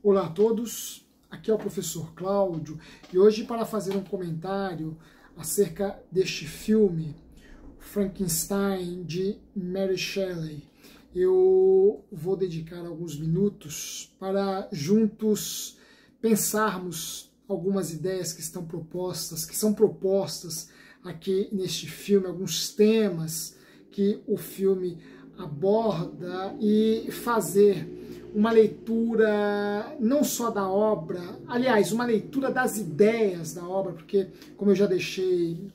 Olá a todos, aqui é o professor Cláudio e hoje para fazer um comentário acerca deste filme, Frankenstein, de Mary Shelley. Eu vou dedicar alguns minutos para juntos pensarmos algumas ideias que são propostas aqui neste filme, alguns temas que o filme aborda e fazer uma leitura não só da obra, aliás, uma leitura das ideias da obra, porque como eu já deixei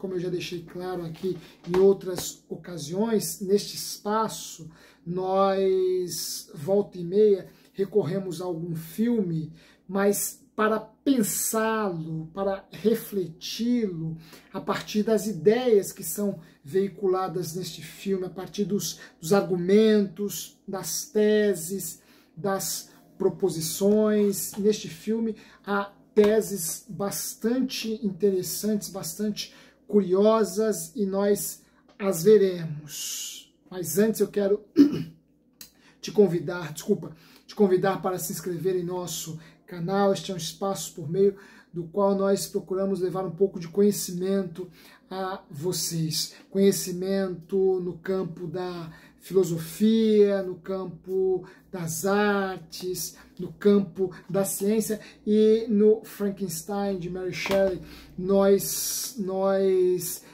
claro aqui em outras ocasiões, neste espaço, nós, volta e meia, recorremos a algum filme, mas para pensá-lo, para refleti-lo a partir das ideias que são veiculadas neste filme, a partir dos argumentos, das teses, das proposições. Neste filme há teses bastante interessantes, bastante curiosas e nós as veremos. Mas antes eu quero te convidar para se inscrever em nosso canal. Este é um espaço por meio do qual nós procuramos levar um pouco de conhecimento a vocês. Conhecimento no campo da filosofia, no campo das artes, no campo da ciência, e no Frankenstein de Mary Shelley nós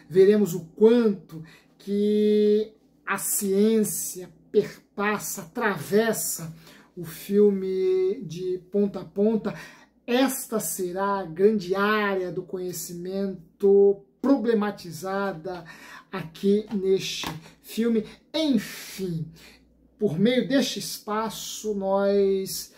veremos o quanto que a ciência perpassa, atravessa o filme de ponta a ponta. Esta será a grande área do conhecimento problematizada aqui neste filme. Enfim, por meio deste espaço, nós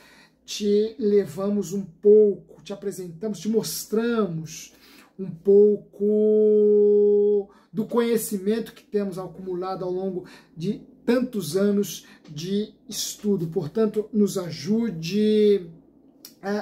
te levamos um pouco, te apresentamos, te mostramos um pouco do conhecimento que temos acumulado ao longo de tantos anos de estudo. Portanto, nos ajude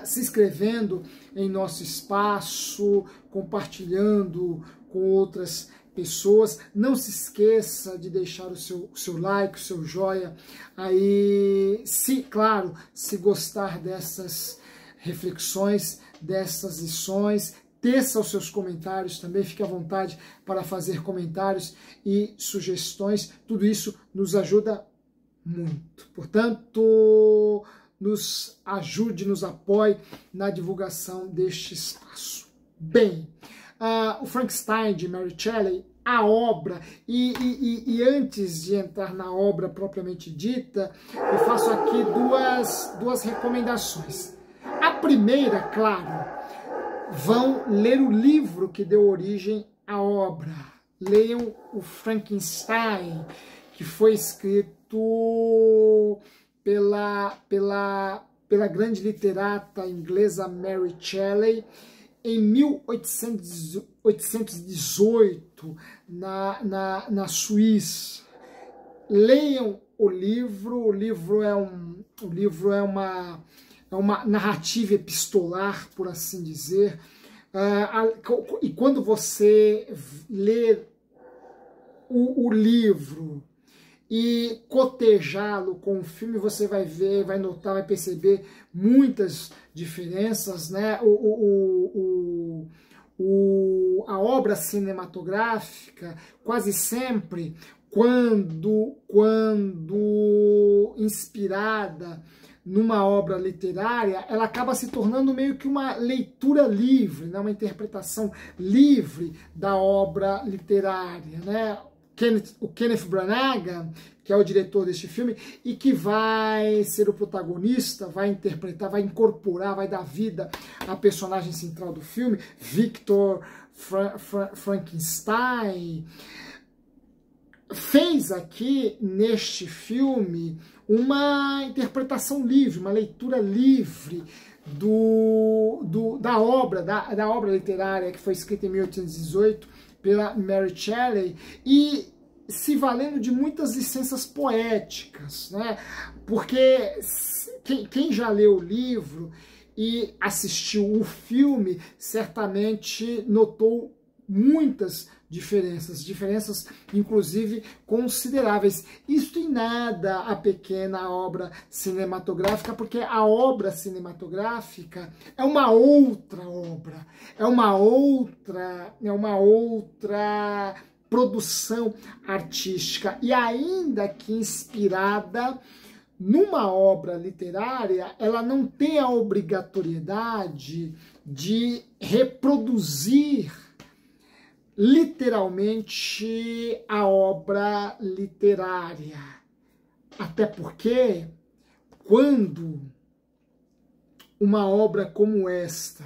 se inscrevendo em nosso espaço, compartilhando com outras pessoas. Não se esqueça de deixar o seu like, o seu joia aí, claro, se gostar dessas reflexões, dessas lições. Teça os seus comentários também, fique à vontade para fazer comentários e sugestões. Tudo isso nos ajuda muito. Portanto, nos ajude, nos apoie na divulgação deste espaço. Bem, o Frankenstein de Mary Shelley, a obra, e antes de entrar na obra propriamente dita, eu faço aqui duas recomendações. A primeira, claro, vão ler o livro que deu origem à obra. Leiam o Frankenstein, que foi escrito pela grande literata inglesa Mary Shelley em 1818, na Suíça. Leiam o livro é uma narrativa epistolar, por assim dizer, e quando você lê o livro e cotejá-lo com o filme, você vai ver, vai notar, vai perceber muitas diferenças, né? A obra cinematográfica, quase sempre, quando inspirada numa obra literária, ela acaba se tornando meio que uma leitura livre, né? Uma interpretação livre da obra literária, né? O Kenneth Branagh, que é o diretor deste filme, e que vai ser o protagonista, vai interpretar, vai incorporar, vai dar vida à personagem central do filme, Victor Frankenstein, fez aqui neste filme uma interpretação livre, uma leitura livre da obra literária que foi escrita em 1818 pela Mary Shelley, e se valendo de muitas licenças poéticas, né? Porque quem já leu o livro e assistiu o filme certamente notou muitas diferenças inclusive consideráveis. Isso em nada a pequena obra cinematográfica, porque a obra cinematográfica é uma outra obra, é uma outra produção artística, e ainda que inspirada numa obra literária, ela não tem a obrigatoriedade de reproduzir literalmente a obra literária. Até porque, quando uma obra como esta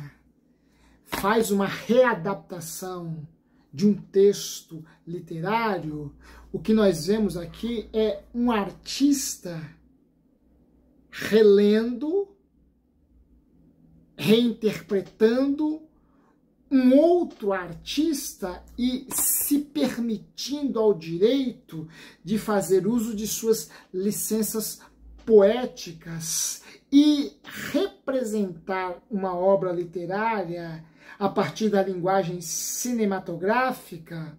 faz uma readaptação de um texto literário, o que nós vemos aqui é um artista relendo, reinterpretando um outro artista e se permitindo ao direito de fazer uso de suas licenças poéticas e representar uma obra literária a partir da linguagem cinematográfica,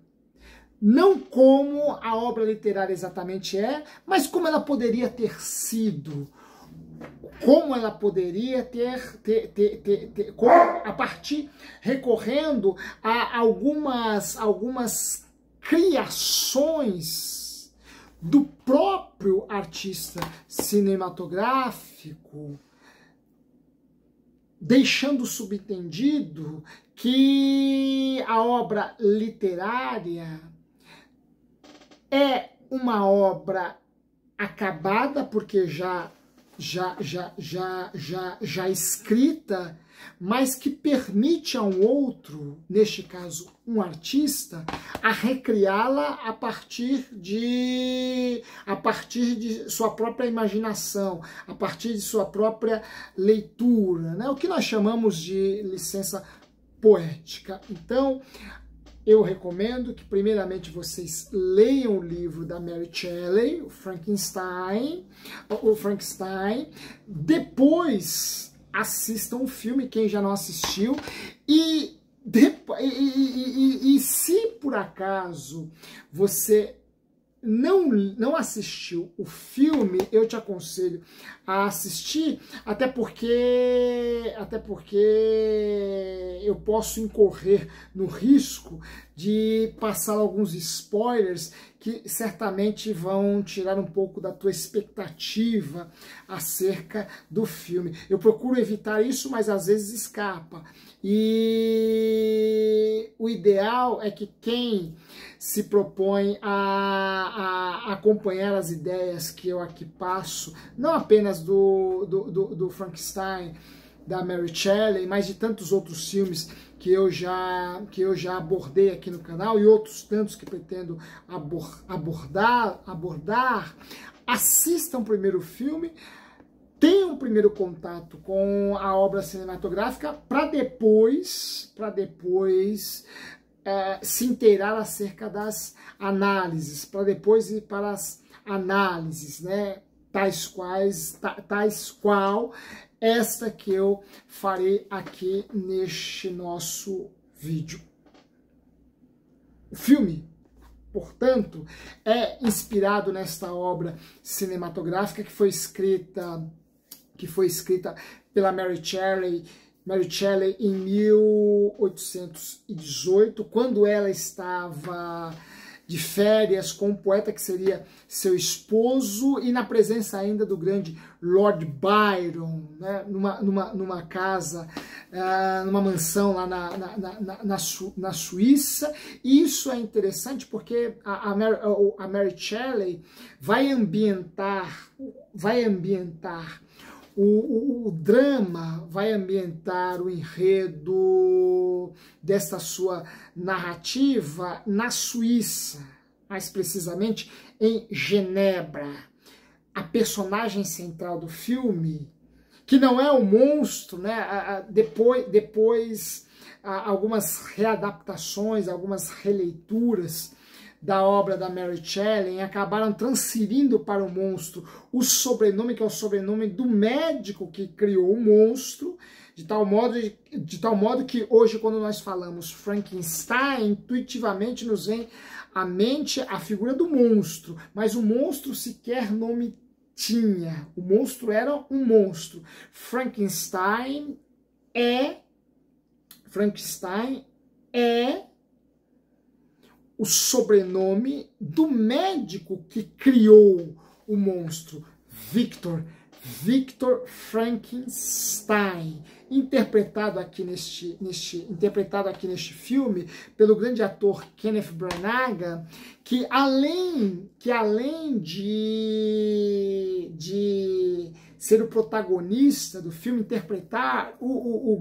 não como a obra literária exatamente é, mas como ela poderia ter sido, como ela poderia a partir, recorrendo a algumas criações do próprio artista cinematográfico, deixando subentendido que a obra literária é uma obra acabada, porque já escrita, mas que permite a um outro, neste caso um artista, a recriá-la a partir de sua própria imaginação, a partir de sua própria leitura, né? O que nós chamamos de licença poética. Então, eu recomendo que primeiramente vocês leiam o livro da Mary Shelley, o Frankenstein, depois assistam o filme, quem já não assistiu, e se por acaso você não assistiu o filme, eu te aconselho a assistir, até porque eu posso incorrer no risco de passar alguns spoilers que certamente vão tirar um pouco da tua expectativa acerca do filme. Eu procuro evitar isso, mas às vezes escapa. E o ideal é que quem se propõe a acompanhar as ideias que eu aqui passo, não apenas do Frankenstein, da Mary Shelley, mas de tantos outros filmes que eu já abordei aqui no canal e outros tantos que pretendo abordar, assistam primeiro o filme, tenham um primeiro contato com a obra cinematográfica para depois se inteirar acerca das análises, para depois ir para as análises, né? Tais qual esta que eu farei aqui neste nosso vídeo. O filme, portanto, é inspirado nesta obra cinematográfica que foi escrita pela Mary Shelley em 1818, quando ela estava de férias com um poeta que seria seu esposo e na presença ainda do grande Lord Byron, né, numa casa, numa mansão lá na Suíça. E isso é interessante porque a Mary Shelley vai ambientar o drama, vai ambientar o enredo desta sua narrativa na Suíça, mais precisamente em Genebra. A personagem central do filme, que não é o monstro, né? Depois algumas readaptações, algumas releituras da obra da Mary Shelley acabaram transferindo para o monstro o sobrenome, que é o sobrenome do médico que criou o monstro, de tal modo que hoje, quando nós falamos Frankenstein, intuitivamente nos vem à mente a figura do monstro, mas o monstro sequer nome tinha, o monstro era um monstro. Frankenstein é o sobrenome do médico que criou o monstro, Victor Frankenstein, interpretado aqui neste filme pelo grande ator Kenneth Branagh, que além de ser o protagonista do filme, interpretar o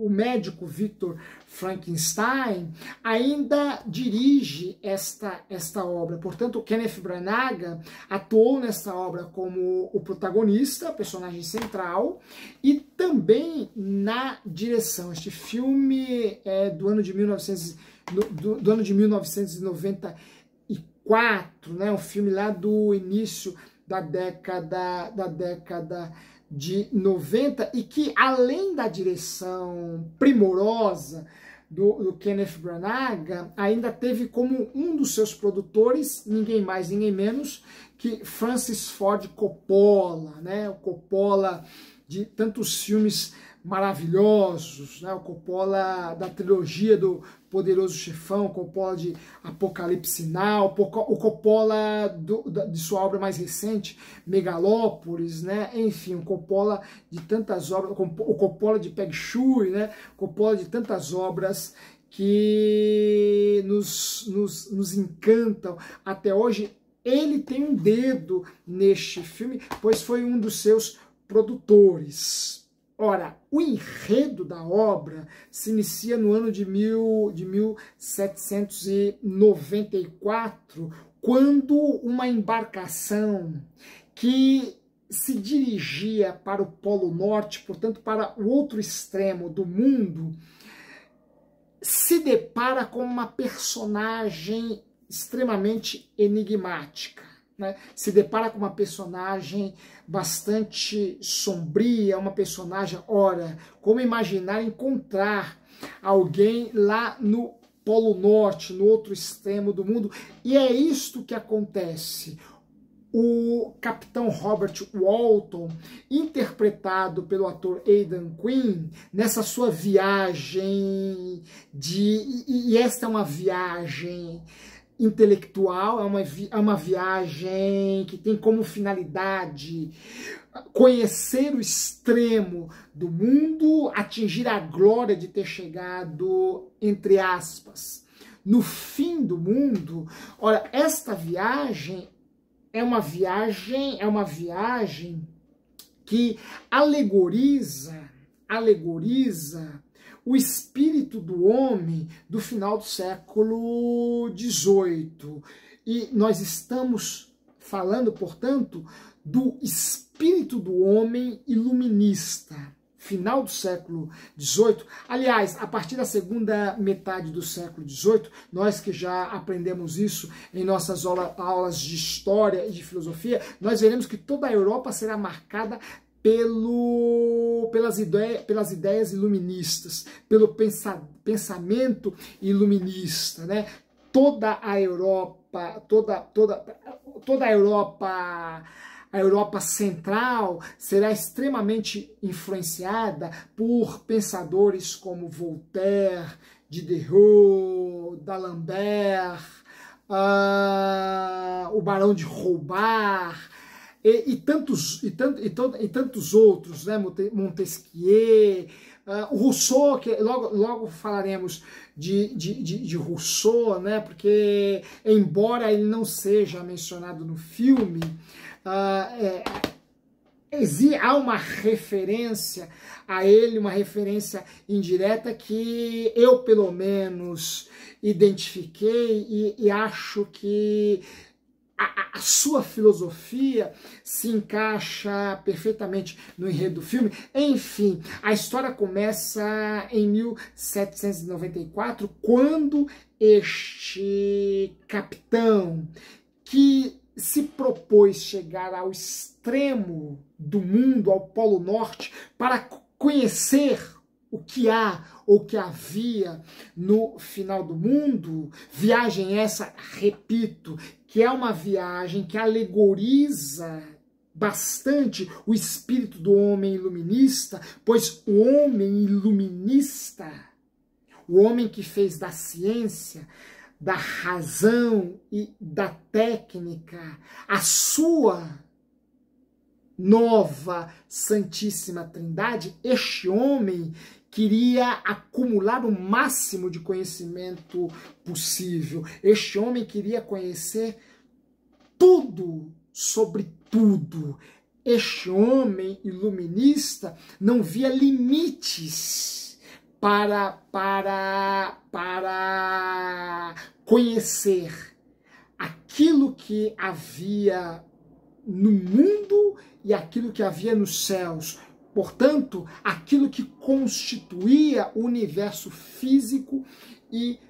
médico Victor Frankenstein, ainda dirige esta obra. Portanto, o Kenneth Branagh atuou nesta obra como o protagonista, personagem central, e também na direção. Este filme é do ano de 1994, né? Um filme lá do início da década de 90, e que, além da direção primorosa do Kenneth Branagh, ainda teve como um dos seus produtores, ninguém mais, ninguém menos, que Francis Ford Coppola, né? O Coppola de tantos filmes maravilhosos, né? O Coppola da trilogia do Poderoso Chefão, o Coppola de Apocalipse Now, o Coppola de sua obra mais recente, Megalópolis, né? Enfim, o Coppola de tantas obras, o Coppola de Peg Shui, né? O Coppola de tantas obras que nos encantam até hoje. Ele tem um dedo neste filme, pois foi um dos seus produtores. Ora, o enredo da obra se inicia no ano de 1794, quando uma embarcação que se dirigia para o Polo Norte, portanto para o outro extremo do mundo, se depara com uma personagem extremamente enigmática, né? Se depara com uma personagem bastante sombria, uma personagem, ora, como imaginar encontrar alguém lá no Polo Norte, no outro extremo do mundo, e é isto que acontece. O capitão Robert Walton, interpretado pelo ator Aidan Quinn, nessa sua viagem e esta é uma viagem intelectual, é uma viagem que tem como finalidade conhecer o extremo do mundo, atingir a glória de ter chegado, entre aspas, no fim do mundo. Ora, esta viagem é uma viagem que alegoriza o espírito do homem do final do século XVIII. E nós estamos falando, portanto, do espírito do homem iluminista, final do século XVIII. Aliás, a partir da segunda metade do século XVIII, nós que já aprendemos isso em nossas aulas de história e de filosofia, nós veremos que toda a Europa será marcada pelas ideias iluministas, pelo pensamento iluminista, né? Toda a Europa, a Europa Central será extremamente influenciada por pensadores como Voltaire, Diderot, D'Alembert, o Barão de Roubart, e tantos outros, né? Montesquieu, o Rousseau, que logo falaremos de Rousseau, né? Porque, embora ele não seja mencionado no filme, há uma referência a ele, uma referência indireta que eu, pelo menos, identifiquei e acho que a sua filosofia se encaixa perfeitamente no enredo do filme. Enfim, a história começa em 1794, quando este capitão, que se propôs chegar ao extremo do mundo, ao Polo Norte, para conhecer o que há ou o que havia no final do mundo. Viagem essa, repito, que é uma viagem que alegoriza bastante o espírito do homem iluminista, pois o homem iluminista, o homem que fez da ciência, da razão e da técnica a sua nova Santíssima Trindade, este homem queria acumular o máximo de conhecimento possível. Este homem queria conhecer tudo sobre tudo. Este homem iluminista não via limites para conhecer aquilo que havia no mundo e aquilo que havia nos céus. Portanto, aquilo que constituía o universo físico e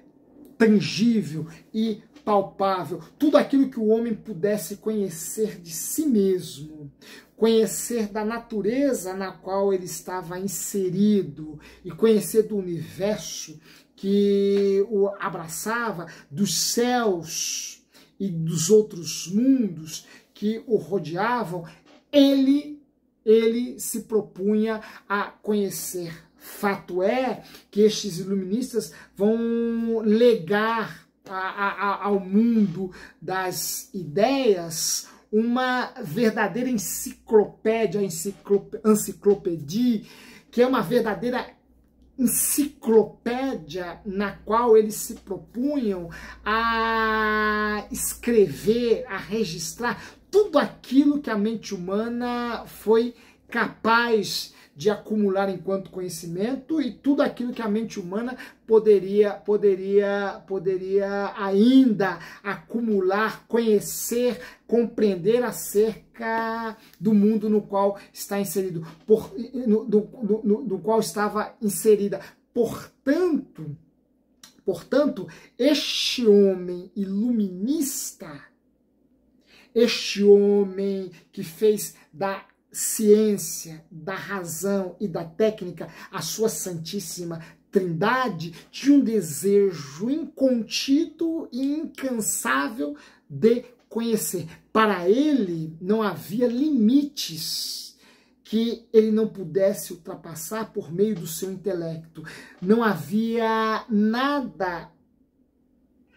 tangível e palpável, tudo aquilo que o homem pudesse conhecer de si mesmo, conhecer da natureza na qual ele estava inserido e conhecer do universo que o abraçava, dos céus e dos outros mundos que o rodeavam, ele se propunha a conhecer. Fato é que estes iluministas vão legar ao mundo das ideias uma verdadeira enciclopédia, que é uma verdadeira enciclopédia na qual eles se propunham a escrever, a registrar tudo aquilo que a mente humana foi capaz de acumular enquanto conhecimento e tudo aquilo que a mente humana poderia ainda acumular, conhecer, compreender acerca do mundo no qual está inserido, do qual estava inserida. Portanto, este homem iluminista, este homem que fez da ciência, da razão e da técnica a sua Santíssima Trindade, tinha um desejo incontido e incansável de conhecer. Para ele não havia limites que ele não pudesse ultrapassar por meio do seu intelecto. Não havia nada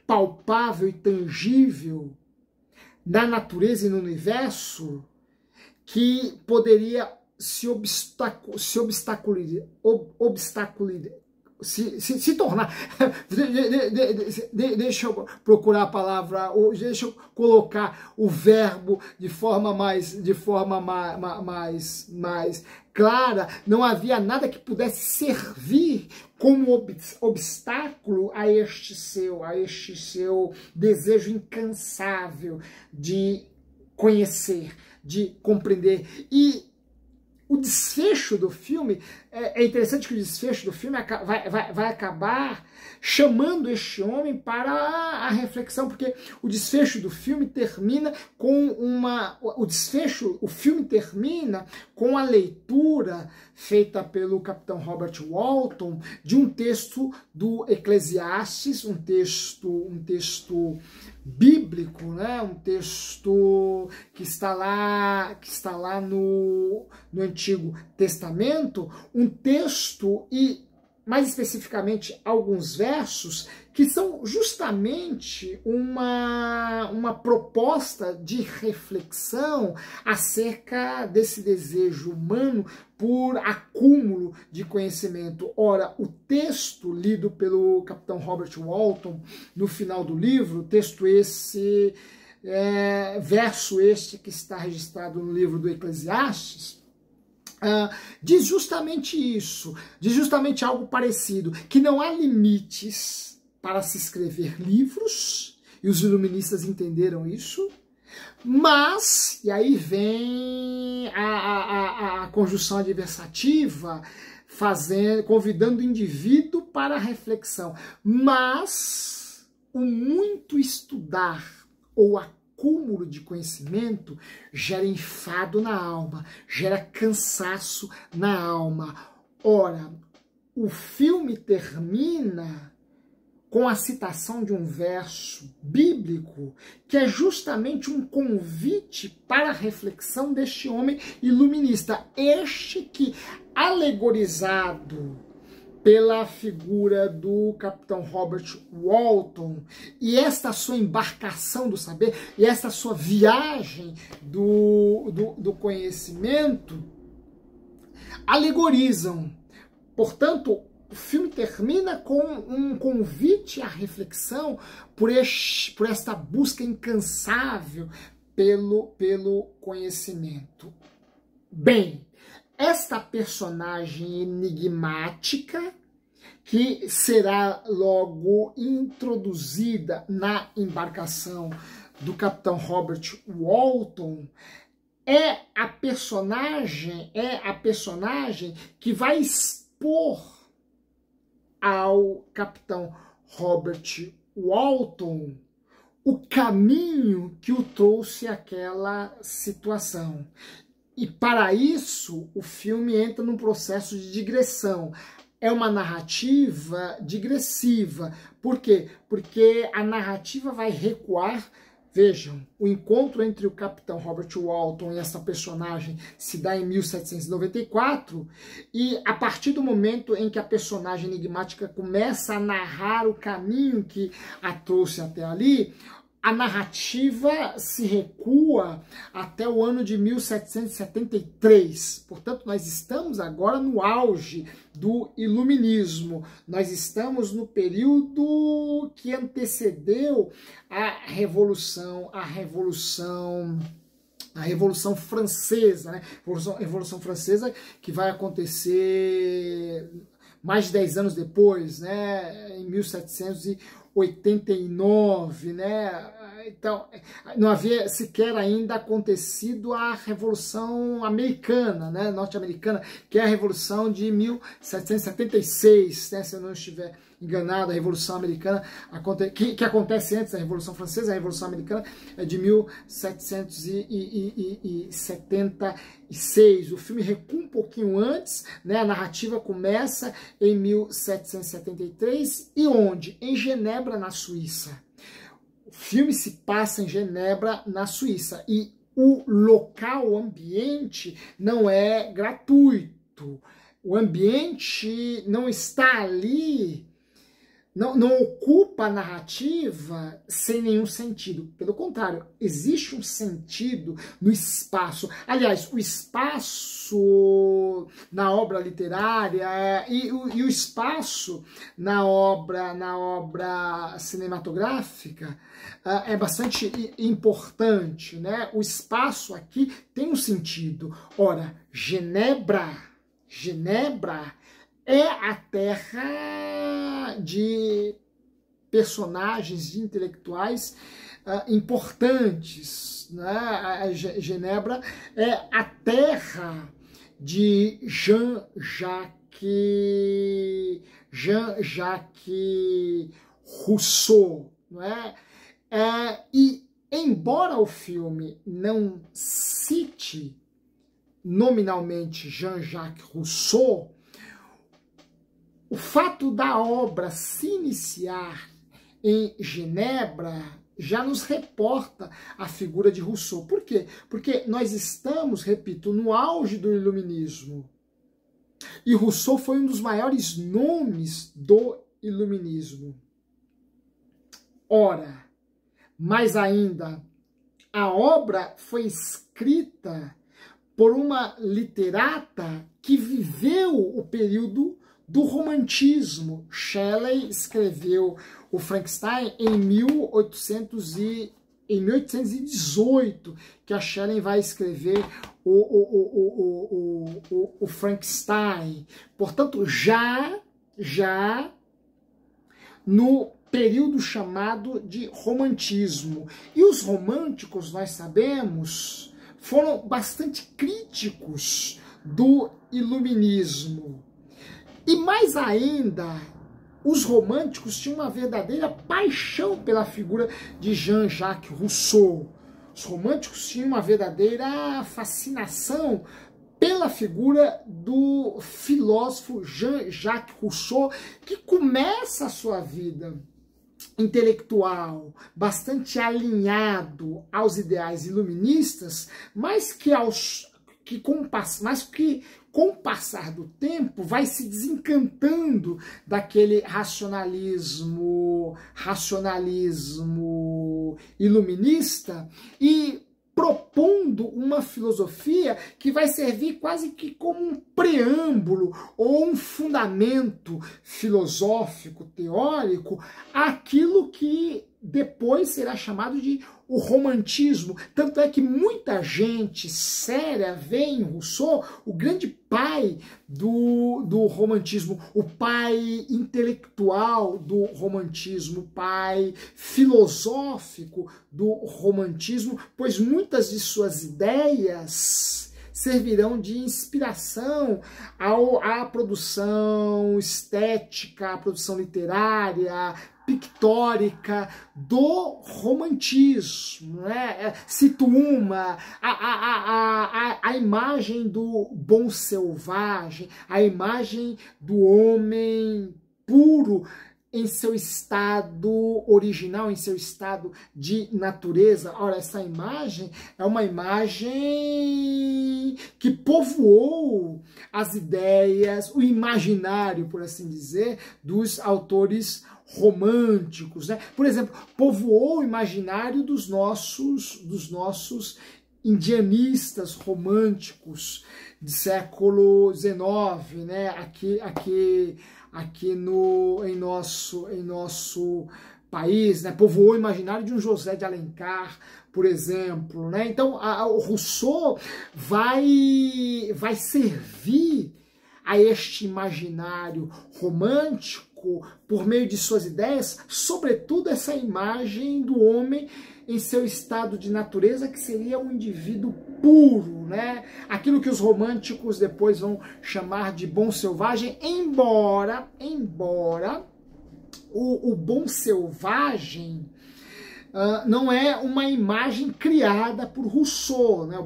palpável e tangível na natureza e no universo que poderia se tornar. Deixa eu procurar a palavra, deixa eu colocar o verbo de forma mais clara. Não havia nada que pudesse servir como obstáculo a este seu desejo incansável de conhecer, de compreender. E o desfecho do filme, é interessante que o desfecho do filme vai acabar chamando este homem para a reflexão, porque o desfecho do filme termina com o filme termina com a leitura feita pelo capitão Robert Walton de um texto do Eclesiastes, um texto bíblico, né? Um texto que está lá no Antigo Testamento, um texto e mais especificamente alguns versos que são justamente uma proposta de reflexão acerca desse desejo humano por acúmulo de conhecimento. Ora, o texto lido pelo capitão Robert Walton no final do livro, texto esse, verso este que está registrado no livro do Eclesiastes, diz justamente isso, diz justamente algo parecido, que não há limites para se escrever livros, e os iluministas entenderam isso, mas, e aí vem a conjunção adversativa, convidando o indivíduo para a reflexão, mas o muito estudar ou acúmulo de conhecimento gera enfado na alma, gera cansaço na alma. Ora, o filme termina com a citação de um verso bíblico que é justamente um convite para a reflexão deste homem iluminista, este que, alegorizado pela figura do capitão Robert Walton, e esta sua embarcação do saber, e esta sua viagem do conhecimento, alegorizam. Portanto, o filme termina com um convite à reflexão por esta busca incansável pelo conhecimento. Bem, esta personagem enigmática, que será logo introduzida na embarcação do capitão Robert Walton, é a personagem que vai expor ao capitão Robert Walton o caminho que o trouxe àquela situação. E para isso, o filme entra num processo de digressão. É uma narrativa digressiva. Por quê? Porque a narrativa vai recuar. Vejam, o encontro entre o capitão Robert Walton e essa personagem se dá em 1794, e a partir do momento em que a personagem enigmática começa a narrar o caminho que a trouxe até ali, a narrativa se recua até o ano de 1773. Portanto, nós estamos agora no auge do Iluminismo. Nós estamos no período que antecedeu a Revolução Francesa, né? Revolução Francesa, que vai acontecer mais de 10 anos depois, né? Em 1789, né? Então, não havia sequer ainda acontecido a Revolução Americana, né? Norte-americana, que é a Revolução de 1776, né? Se eu não estiver enganado, a Revolução Americana, que acontece antes da Revolução Francesa. A Revolução Americana é de 1776. O filme recua um pouquinho antes, né? A narrativa começa em 1773, e onde? Em Genebra, na Suíça. O filme se passa em Genebra, na Suíça, e o local, o ambiente, não é gratuito. O ambiente não está ali, não ocupa a narrativa sem nenhum sentido. Pelo contrário, existe um sentido no espaço. Aliás, o espaço na obra literária e o espaço na obra cinematográfica é bastante importante, né? O espaço aqui tem um sentido. Ora, Genebra é a terra de personagens, de intelectuais importantes, né? A Genebra é a terra de Jean-Jacques Rousseau, não é? E embora o filme não cite nominalmente Jean-Jacques Rousseau, o fato da obra se iniciar em Genebra já nos reporta a figura de Rousseau. Por quê? Porque nós estamos, repito, no auge do Iluminismo. E Rousseau foi um dos maiores nomes do Iluminismo. Ora, mais ainda, a obra foi escrita por uma literata que viveu o período do romantismo. Shelley escreveu o Frankenstein em 1818, que a Shelley vai escrever o Frankenstein. Portanto, já no período chamado de romantismo. E os românticos, nós sabemos, foram bastante críticos do iluminismo. E mais ainda, os românticos tinham uma verdadeira paixão pela figura de Jean-Jacques Rousseau. Os românticos tinham uma verdadeira fascinação pela figura do filósofo Jean-Jacques Rousseau, que começa a sua vida intelectual bastante alinhado aos ideais iluministas, mas que com o passar do tempo vai se desencantando daquele racionalismo iluminista e propondo uma filosofia que vai servir quase que como um preâmbulo ou um fundamento filosófico, teórico, àquilo que depois será chamado de o romantismo. Tanto é que muita gente séria vê em Rousseau o grande pai do romantismo, o pai intelectual do romantismo, o pai filosófico do romantismo, pois muitas de suas ideias servirão de inspiração à produção estética, à produção literária, pictórica do romantismo, né? Cito uma, a imagem do bom selvagem, a imagem do homem puro em seu estado original, em seu estado de natureza. Ora, essa imagem é uma imagem que povoou as ideias, o imaginário, por assim dizer, dos autores românticos, né? Por exemplo, povoou o imaginário dos nossos indianistas românticos do século XIX, né? Em nosso país, né? Povoou o imaginário de um José de Alencar, por exemplo, né? Então, o Rousseau vai servir a este imaginário romântico por meio de suas ideias, sobretudo essa imagem do homem em seu estado de natureza, que seria um indivíduo puro, né? Aquilo que os românticos depois vão chamar de bom selvagem, embora o bom selvagem não é uma imagem criada por Rousseau, né?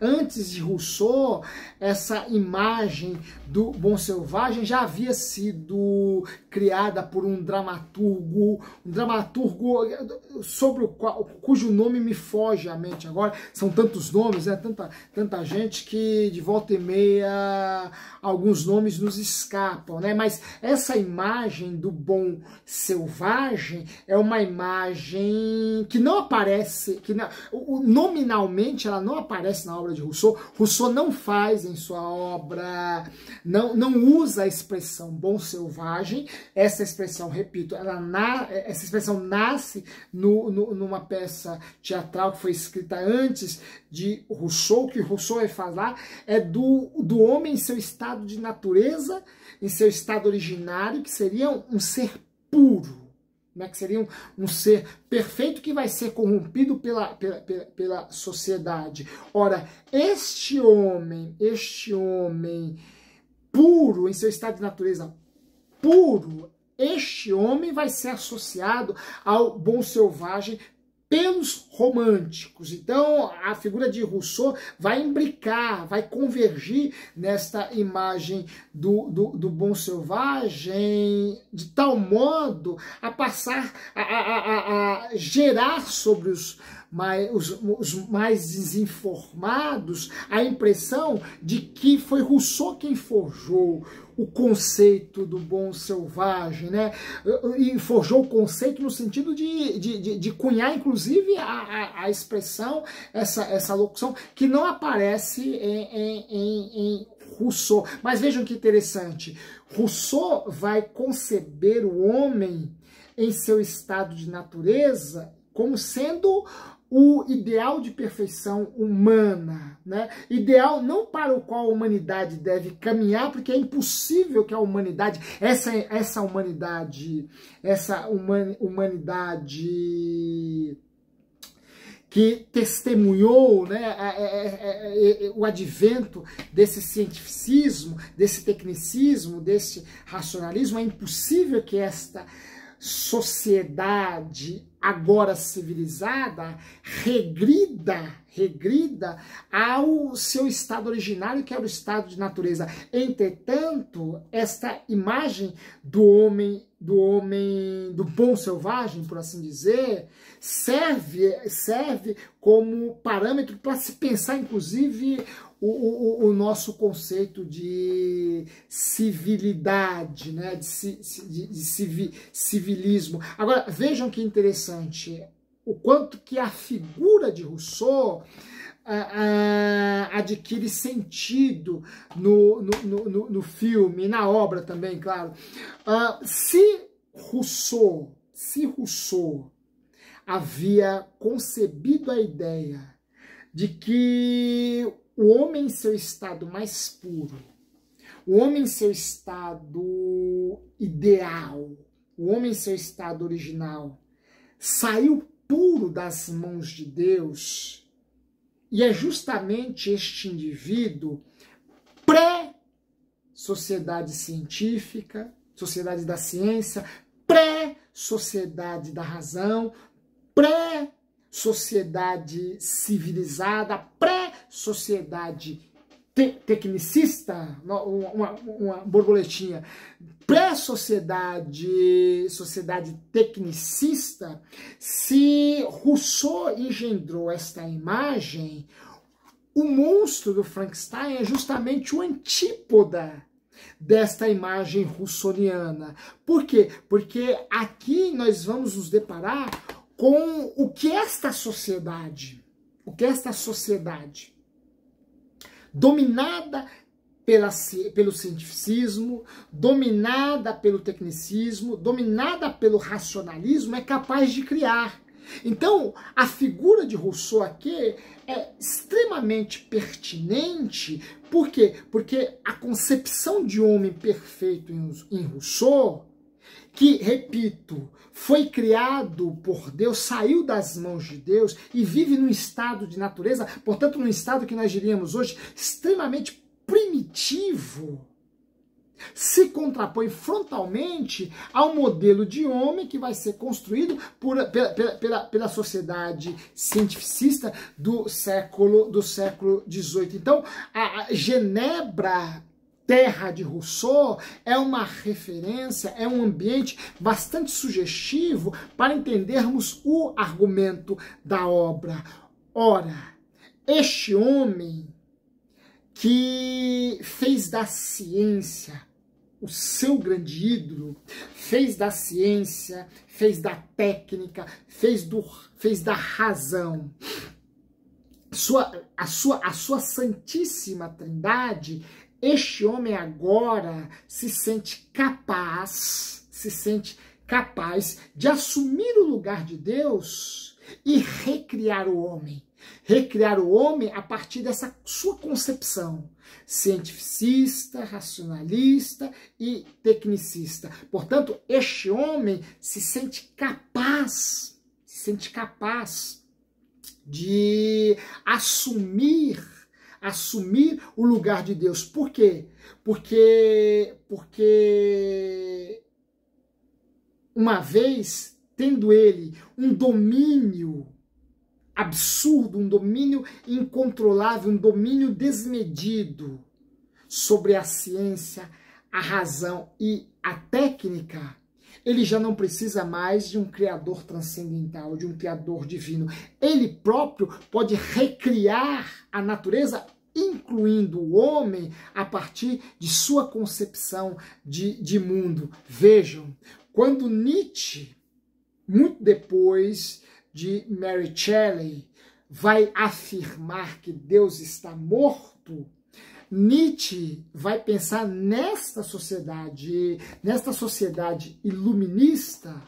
Antes de Rousseau, essa imagem do bom selvagem já havia sido criada por um dramaturgo cujo nome me foge à mente agora. São tantos nomes, né? Tanta gente que de volta e meia alguns nomes nos escapam, né? Mas essa imagem do bom selvagem é uma imagem que não aparece, nominalmente ela não aparece na obra de Rousseau. Rousseau não faz em sua obra, não usa a expressão bom selvagem. Essa expressão, repito, essa expressão nasce numa peça teatral que foi escrita antes de Rousseau. O que Rousseau vai falar é do homem em seu estado de natureza, em seu estado originário, que seria um ser puro, né, que seria um ser perfeito que vai ser corrompido pela sociedade. Ora, este homem puro, em seu estado de natureza puro, este homem vai ser associado ao bom selvagem pelos românticos. Então, a figura de Rousseau vai imbricar, vai convergir nesta imagem do bom selvagem, de tal modo a passar a gerar sobre os mais desinformados a impressão de que foi Rousseau quem forjou o conceito do bom selvagem, né? E forjou o conceito no sentido de cunhar, inclusive, a expressão, essa locução, que não aparece em Rousseau. Mas vejam que interessante, Rousseau vai conceber o homem em seu estado de natureza como sendo o ideal de perfeição humana, né? Ideal não para o qual a humanidade deve caminhar, porque é impossível que a humanidade, essa humanidade que testemunhou, né, o advento desse cientificismo, desse tecnicismo, desse racionalismo, é impossível que esta sociedade agora civilizada regrida ao seu estado originário, que era o estado de natureza. Entretanto, esta imagem do bom selvagem, por assim dizer, serve como parâmetro para se pensar, inclusive, o nosso conceito de civilidade, né? de civilismo. Agora, vejam que interessante, o quanto que a figura de Rousseau adquire sentido no filme e na obra também, claro. Se Rousseau havia concebido a ideia de que o homem em seu estado mais puro, o homem em seu estado ideal, o homem em seu estado original, saiu puro das mãos de Deus, e é justamente este indivíduo pré-sociedade científica, sociedade da ciência, pré-sociedade da razão, pré-sociedade civilizada, pré-sociedade tecnicista, uma borboletinha, sociedade tecnicista. Se Rousseau engendrou esta imagem, o monstro do Frankenstein é justamente o antípoda desta imagem rousseauiana. Por quê? Porque aqui nós vamos nos deparar com o que esta sociedade, dominada pelo cientificismo, dominada pelo tecnicismo, dominada pelo racionalismo, é capaz de criar. Então, a figura de Rousseau aqui é extremamente pertinente. Por quê? Porque a concepção de homem perfeito em Rousseau, que, repito, foi criado por Deus, saiu das mãos de Deus e vive num estado de natureza, portanto, num estado que nós diríamos hoje extremamente primitivo, se contrapõe frontalmente ao modelo de homem que vai ser construído pela sociedade cientificista do século XVIII. Então, a Genebra, terra de Rousseau, é uma referência, é um ambiente bastante sugestivo para entendermos o argumento da obra. Ora, este homem que fez da ciência o seu grande ídolo, fez da ciência, fez da técnica, fez da razão a sua santíssima trindade. Este homem agora se sente capaz de assumir o lugar de Deus e recriar o homem. Recriar o homem a partir dessa sua concepção cientificista, racionalista e tecnicista. Portanto, este homem se sente capaz de assumir o lugar de Deus. Por quê? Porque uma vez tendo ele um domínio absurdo, um domínio incontrolável, um domínio desmedido sobre a ciência, a razão e a técnica, ele já não precisa mais de um criador transcendental, de um criador divino. Ele próprio pode recriar a natureza, incluindo o homem, a partir de sua concepção de mundo. Vejam, quando Nietzsche, muito depois de Mary Shelley, vai afirmar que Deus está morto, Nietzsche vai pensar nesta sociedade iluminista,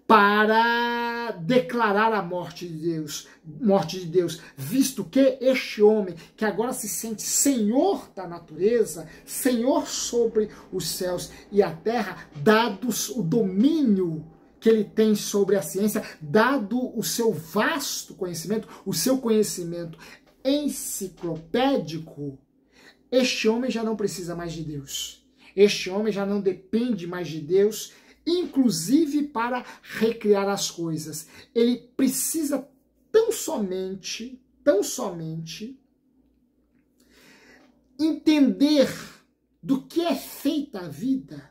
para declarar a morte de Deus, visto que este homem, que agora se sente senhor da natureza, senhor sobre os céus e a terra, dados o domínio que ele tem sobre a ciência, dado o seu vasto conhecimento, o seu conhecimento enciclopédico, este homem já não precisa mais de Deus. Este homem já não depende mais de Deus inclusive para recriar as coisas. Ele precisa tão somente entender do que é feita a vida,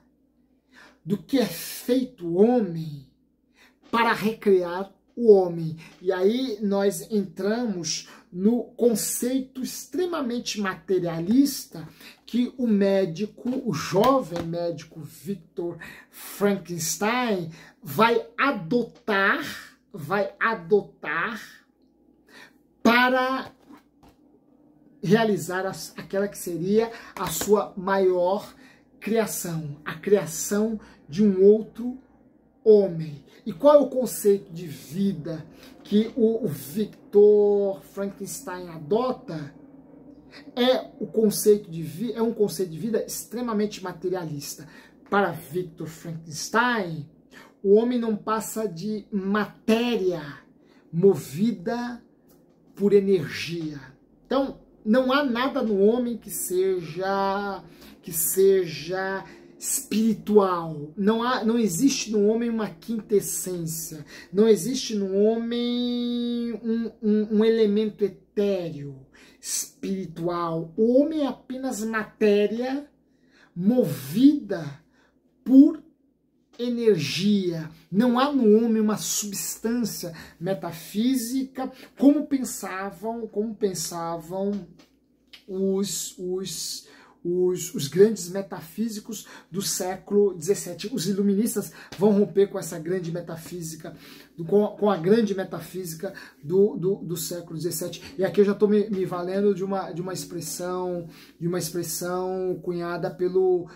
do que é feito o homem, para recriar o homem. E aí nós entramos no conceito extremamente materialista que o médico, o jovem médico Victor Frankenstein vai adotar para realizar aquela que seria a sua maior criação, a criação de um outro homem. E qual é o conceito de vida que o Victor Frankenstein adota? É um conceito de vida extremamente materialista. Para Victor Frankenstein, o homem não passa de matéria movida por energia. Então, não há nada no homem que seja espiritual. Não existe no homem uma quintessência. Não existe no homem um elemento etéreo, espiritual. O homem é apenas matéria movida por energia. Não há no homem uma substância metafísica, como pensavam os grandes metafísicos do século XVII. Os iluministas vão romper com essa grande metafísica, com a grande metafísica do século XVII. E aqui eu já estou me valendo de uma expressão cunhada pelo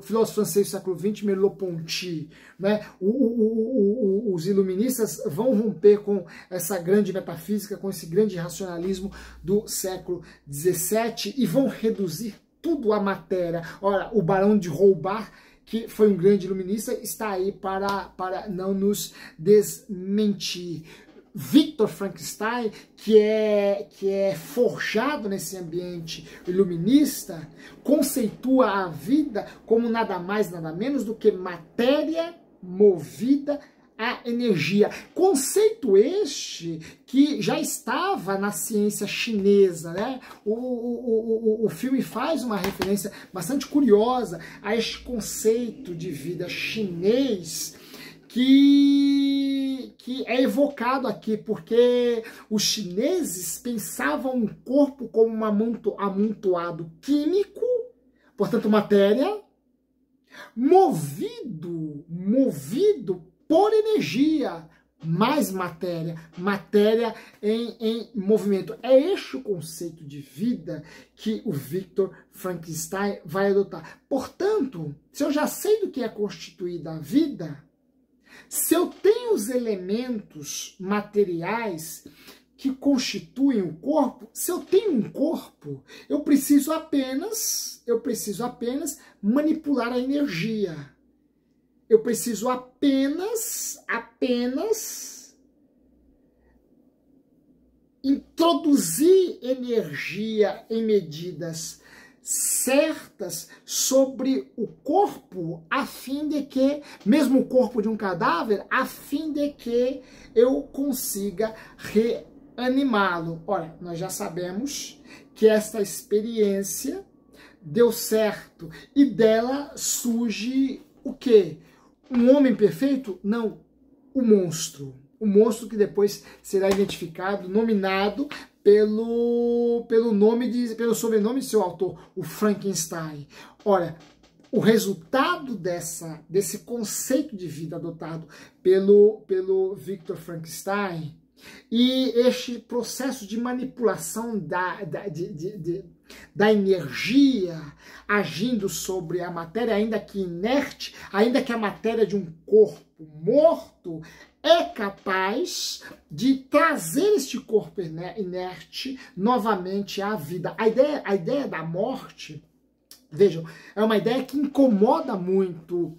filósofo francês do século XX, Merleau-Ponty, né? Os iluministas vão romper com essa grande metafísica, com esse grande racionalismo do século XVII e vão reduzir tudo a matéria. Ora, o Barão de Holbach, que foi um grande iluminista, está aí para não nos desmentir. Victor Frankenstein, que é forjado nesse ambiente iluminista, conceitua a vida como nada mais, nada menos do que matéria movida a energia. Conceito este que já estava na ciência chinesa, né? O filme faz uma referência bastante curiosa a este conceito de vida chinês que é evocado aqui, porque os chineses pensavam o corpo como um amontoado químico, portanto matéria, movido por energia, mais matéria em movimento. É este o conceito de vida que o Victor Frankenstein vai adotar. Portanto, se eu já sei do que é constituída a vida, se eu tenho os elementos materiais que constituem o corpo, se eu tenho um corpo, eu preciso apenas manipular a energia. Eu preciso apenas introduzir energia em medidas certas sobre o corpo, a fim de que, mesmo o corpo de um cadáver, a fim de que eu consiga reanimá-lo. Ora, nós já sabemos que esta experiência deu certo e dela surge o quê? Um homem perfeito? Não, o monstro. O monstro que depois será identificado, nominado pelo sobrenome de seu autor, o Frankenstein. Ora, o resultado desse conceito de vida adotado pelo Victor Frankenstein e este processo de manipulação da energia agindo sobre a matéria, ainda que inerte, ainda que a matéria de um corpo morto, é capaz de trazer este corpo inerte novamente à vida. A ideia da morte, vejam, é uma ideia que incomoda muito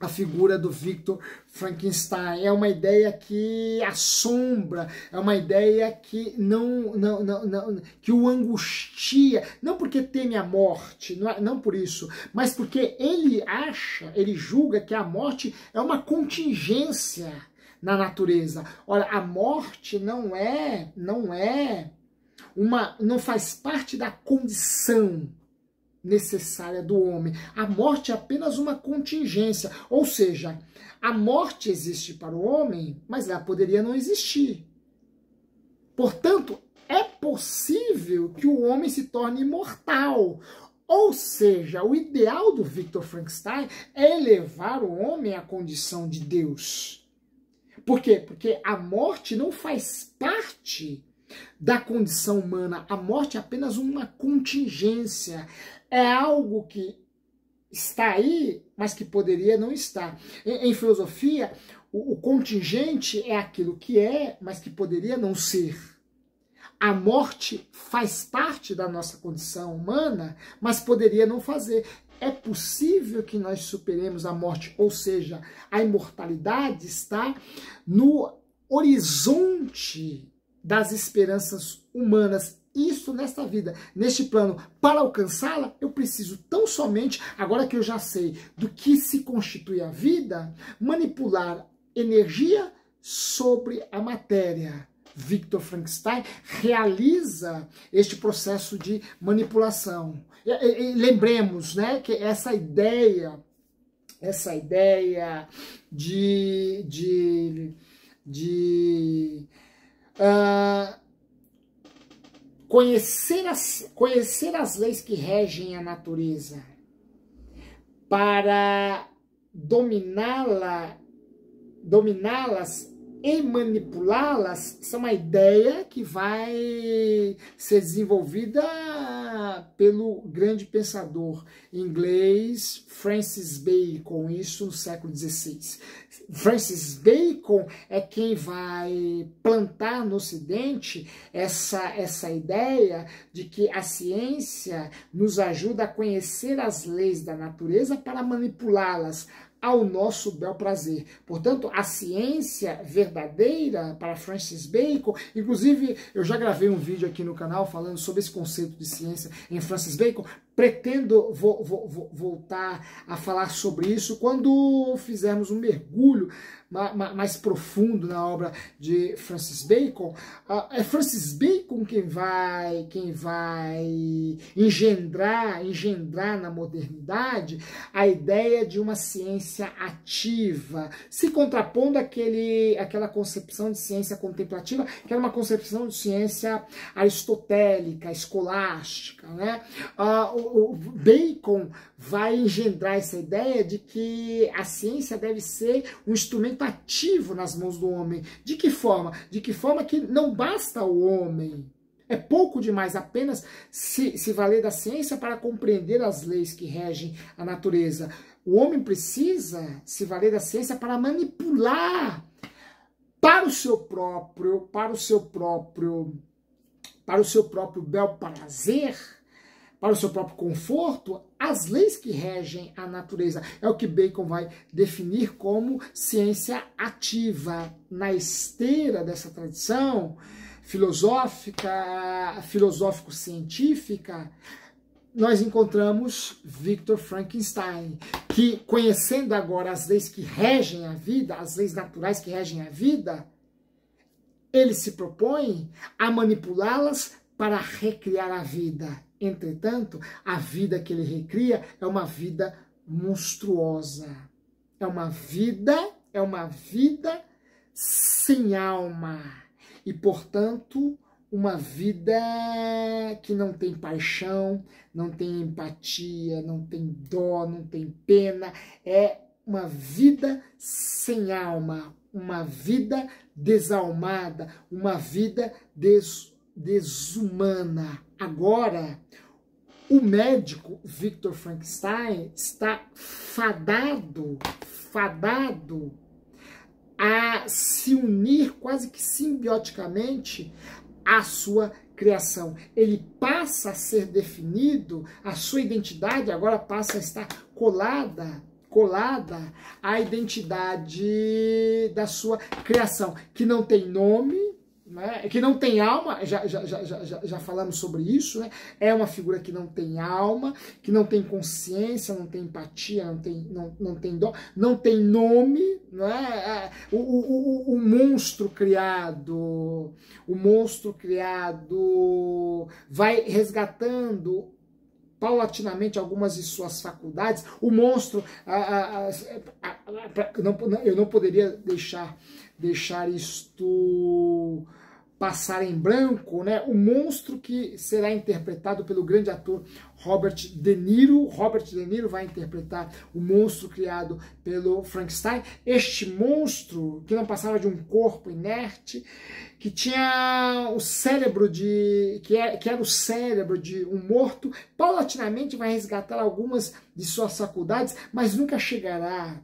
a figura do Victor Frankenstein. É uma ideia que assombra, é uma ideia que que o angustia, não porque teme a morte, não por isso, mas porque ele julga que a morte é uma contingência na natureza. Olha, a morte não faz parte da condição necessária do homem. A morte é apenas uma contingência, ou seja, a morte existe para o homem, mas ela poderia não existir. Portanto, é possível que o homem se torne imortal. Ou seja, o ideal do Victor Frankenstein é elevar o homem à condição de Deus. Por quê? Porque a morte não faz parte da condição humana. A morte é apenas uma contingência. É algo que está aí, mas que poderia não estar. Em filosofia, o contingente é aquilo que é, mas que poderia não ser. A morte faz parte da nossa condição humana, mas poderia não fazer. É possível que nós superemos a morte, ou seja, a imortalidade está no horizonte das esperanças humanas. Isso nesta vida, neste plano. Para alcançá-la, eu preciso tão somente, agora que eu já sei do que se constitui a vida, manipular energia sobre a matéria. Victor Frankenstein realiza este processo de manipulação. Lembremos, né, que essa ideia conhecer as leis que regem a natureza para dominá-las e manipulá-las, isso é uma ideia que vai ser desenvolvida pelo grande pensador inglês Francis Bacon, isso no século XVI. Francis Bacon é quem vai plantar no Ocidente essa ideia de que a ciência nos ajuda a conhecer as leis da natureza para manipulá-las ao nosso bel prazer. Portanto, a ciência verdadeira para Francis Bacon, inclusive eu já gravei um vídeo aqui no canal falando sobre esse conceito de ciência em Francis Bacon, pretendo voltar a falar sobre isso quando fizermos um mergulho mais profundo na obra de Francis Bacon. É Francis Bacon quem vai engendrar na modernidade a ideia de uma ciência ativa, se contrapondo àquela concepção de ciência contemplativa, que era uma concepção de ciência aristotélica, escolástica, né? O Bacon vai engendrar essa ideia de que a ciência deve ser um instrumento ativo nas mãos do homem. De que forma? De que forma que não basta o homem. É pouco demais apenas se valer da ciência para compreender as leis que regem a natureza. O homem precisa se valer da ciência para manipular para o seu próprio bel prazer, para o seu próprio conforto, as leis que regem a natureza. É o que Bacon vai definir como ciência ativa. Na esteira dessa tradição filosófico-científica, nós encontramos Victor Frankenstein, que, conhecendo agora as leis que regem a vida, as leis naturais que regem a vida, ele se propõe a manipulá-las para recriar a vida. Entretanto, a vida que ele recria é uma vida monstruosa. É uma vida sem alma. E, portanto, uma vida que não tem paixão, não tem empatia, não tem dó, não tem pena. É uma vida sem alma, uma vida desalmada, uma vida desumana. Agora, o médico Victor Frankenstein está fadado a se unir quase que simbioticamente à sua criação. Ele passa a ser definido, a sua identidade agora passa a estar colada colada à identidade da sua criação, que não tem nome, né, que não tem alma, já falamos sobre isso, né? É uma figura que não tem alma, que não tem consciência, não tem empatia, não tem dó, não tem nome, né? O monstro criado vai resgatando paulatinamente algumas de suas faculdades. O monstro, eu não poderia deixar isto passar em branco, né? O monstro que será interpretado pelo grande ator Robert De Niro. Robert De Niro vai interpretar o monstro criado pelo Frankenstein. Este monstro, que não passava de um corpo inerte, que tinha o cérebro que era o cérebro de um morto, paulatinamente vai resgatar algumas de suas faculdades, mas nunca chegará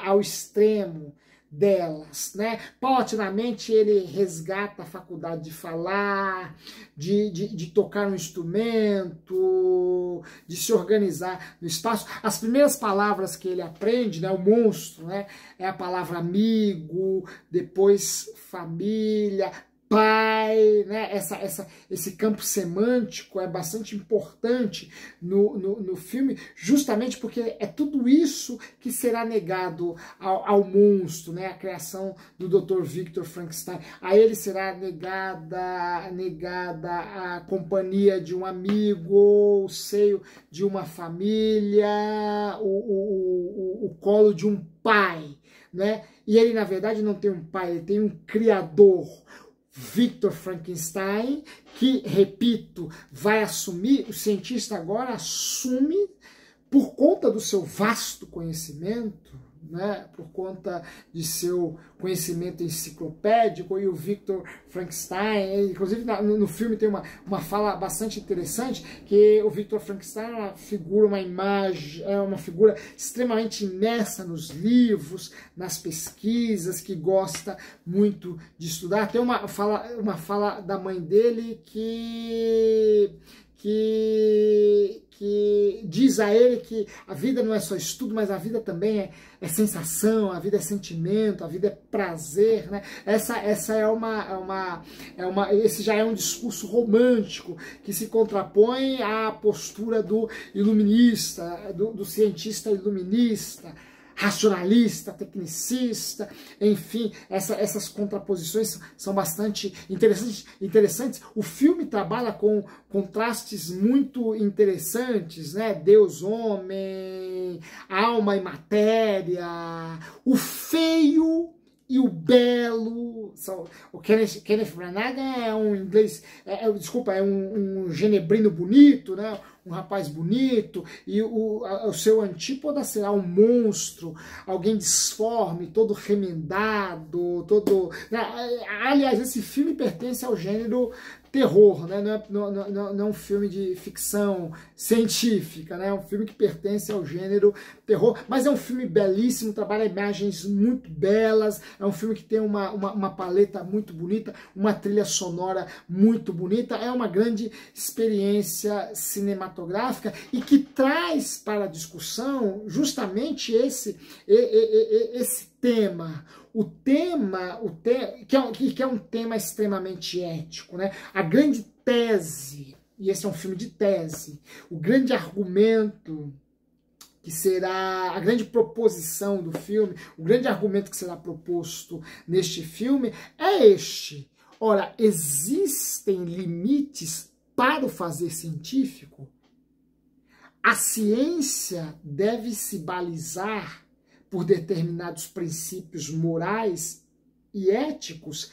ao extremo delas, né? Paulatinamente ele resgata a faculdade de falar, de tocar um instrumento, de se organizar no espaço. As primeiras palavras que ele aprende, né, o monstro, né, é a palavra amigo, depois família, pai, né? Esse campo semântico é bastante importante no filme, justamente porque é tudo isso que será negado ao monstro, né? A criação do Dr. Victor Frankenstein. A ele será negada a companhia de um amigo, o seio de uma família, o colo de um pai, né? E ele, na verdade, não tem um pai, ele tem um criador, Victor Frankenstein, que, repito, vai assumir, o cientista agora assume, por conta do seu vasto conhecimento, né, por conta de seu conhecimento enciclopédico, e o Victor Frankenstein, inclusive no filme tem uma fala bastante interessante, que o Victor Frankenstein é uma imagem, é uma figura extremamente imersa nos livros, nas pesquisas, que gosta muito de estudar. Tem uma fala da mãe dele que diz a ele que a vida não é só estudo, mas a vida também é sensação, a vida é sentimento, a vida é prazer, né? Esse já é um discurso romântico que se contrapõe à postura do iluminista, do cientista iluminista, racionalista, tecnicista, enfim, essas contraposições são bastante interessantes. O filme trabalha com contrastes muito interessantes, né? Deus, homem, alma e matéria, o feio e o belo. O Kenneth Branagh é um inglês, é um genebrino bonito, né? Um rapaz bonito, e o seu antípoda será um monstro, alguém disforme, todo remendado, todo... Aliás, esse filme pertence ao gênero terror, né? Não é um filme de ficção científica, né? É um filme que pertence ao gênero terror, mas é um filme belíssimo, trabalha imagens muito belas, é um filme que tem uma paleta muito bonita, uma trilha sonora muito bonita, é uma grande experiência cinematográfica e que traz para a discussão justamente esse tema, que é um tema extremamente ético, né? A grande tese, e esse é um filme de tese, o grande argumento que será, a grande proposição do filme, o grande argumento que será proposto neste filme é este. Ora, existem limites para o fazer científico? A ciência deve se balizar por determinados princípios morais e éticos.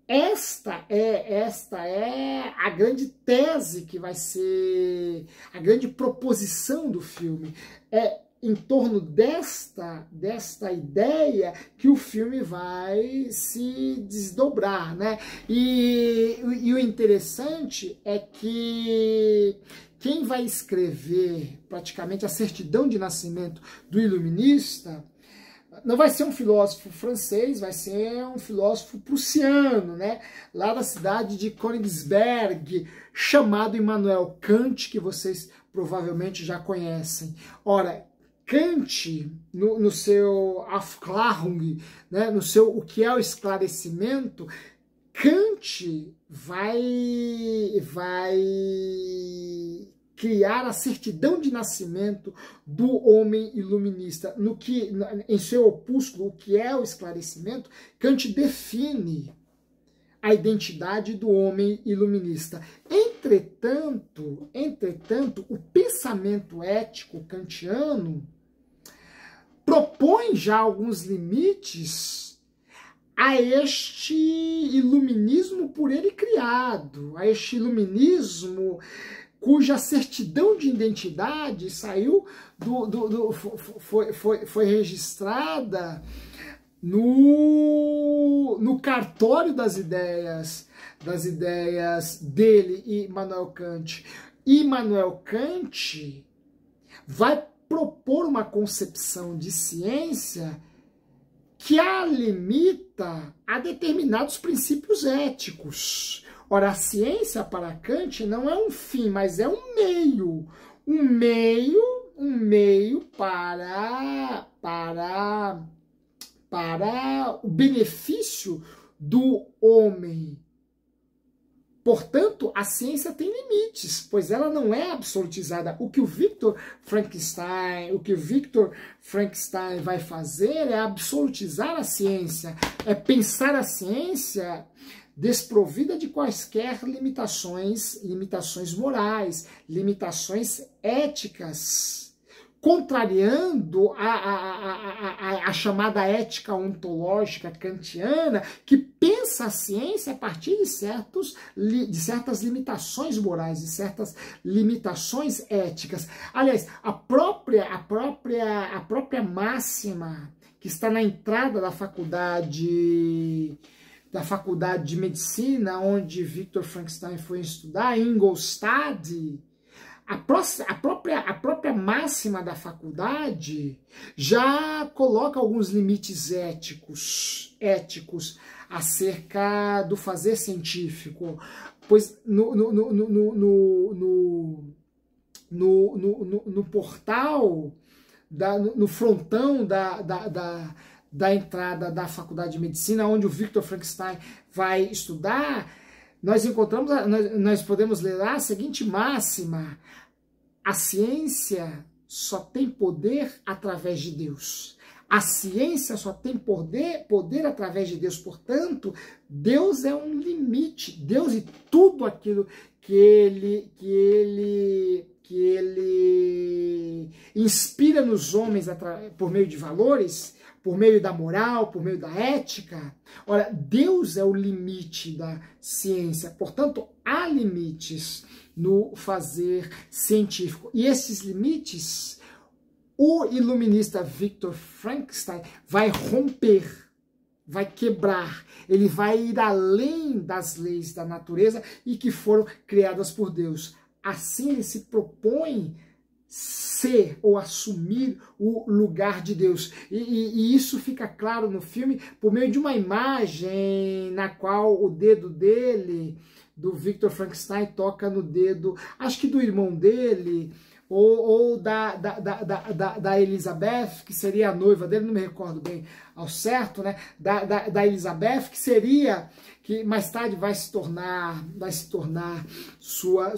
Esta é a grande tese que vai ser a grande proposição do filme. É em torno desta ideia que o filme vai se desdobrar, né? E o interessante é que quem vai escrever praticamente a certidão de nascimento do iluminista Não vai ser um filósofo francês, vai ser um filósofo prussiano, né? Lá da cidade de Königsberg, chamado Immanuel Kant, que vocês provavelmente já conhecem. Ora, Kant, no seu Aufklärung, né, no seu O que é o esclarecimento, Kant vai criar a certidão de nascimento do homem iluminista. Em seu opúsculo, O que é o esclarecimento, Kant define a identidade do homem iluminista. Entretanto, o pensamento ético kantiano propõe já alguns limites a este iluminismo por ele criado, a este iluminismo cuja certidão de identidade saiu foi registrada no cartório das ideias dele e Immanuel Kant. Immanuel Kant vai propor uma concepção de ciência que a limita a determinados princípios éticos. Ora, a ciência para Kant não é um fim, mas é um meio para o benefício do homem. Portanto, a ciência tem limites, pois ela não é absolutizada. O que o Victor Frankenstein vai fazer é absolutizar a ciência, é pensar a ciência desprovida de quaisquer limitações morais, limitações éticas, contrariando a chamada ética ontológica kantiana, que pensa a ciência a partir de certas limitações morais, de certas limitações éticas. Aliás, a própria máxima que está na entrada da faculdade de medicina, onde Victor Frankenstein foi estudar, em Ingolstadt, a própria máxima da faculdade já coloca alguns limites éticos acerca do fazer científico, pois no portal, no frontão da entrada da faculdade de medicina, onde o Victor Frankenstein vai estudar, nós podemos ler lá a seguinte máxima: a ciência só tem poder através de Deus. A ciência só tem poder através de Deus. Portanto, Deus é um limite. Deus e tudo aquilo que ele inspira nos homens por meio de valores, por meio da moral, por meio da ética. Ora, Deus é o limite da ciência. Portanto, há limites no fazer científico. E esses limites, o iluminista Victor Frankenstein vai romper, vai quebrar. Ele vai ir além das leis da natureza e que foram criadas por Deus. Assim, ele se propõe ser ou assumir o lugar de Deus. E isso fica claro no filme por meio de uma imagem na qual o dedo dele, do Victor Frankenstein, toca no dedo, acho que do irmão dele, ou da Elizabeth, que seria a noiva dele, não me recordo bem ao certo, né? Da Elizabeth, que mais tarde vai se tornar sua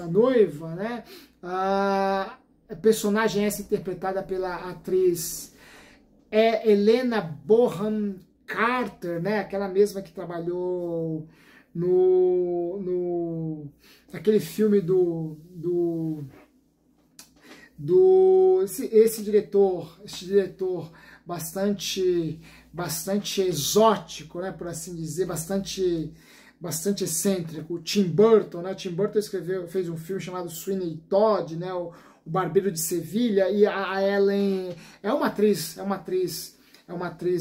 noiva, né? A personagem essa interpretada pela atriz Helena Bonham Carter, né? Aquela mesma que trabalhou naquele filme esse diretor bastante exótico, né, por assim dizer, bastante excêntrico, o Tim Burton, né? Tim Burton fez um filme chamado Sweeney Todd, né, o Barbeiro de Sevilha, e a Ellen é uma atriz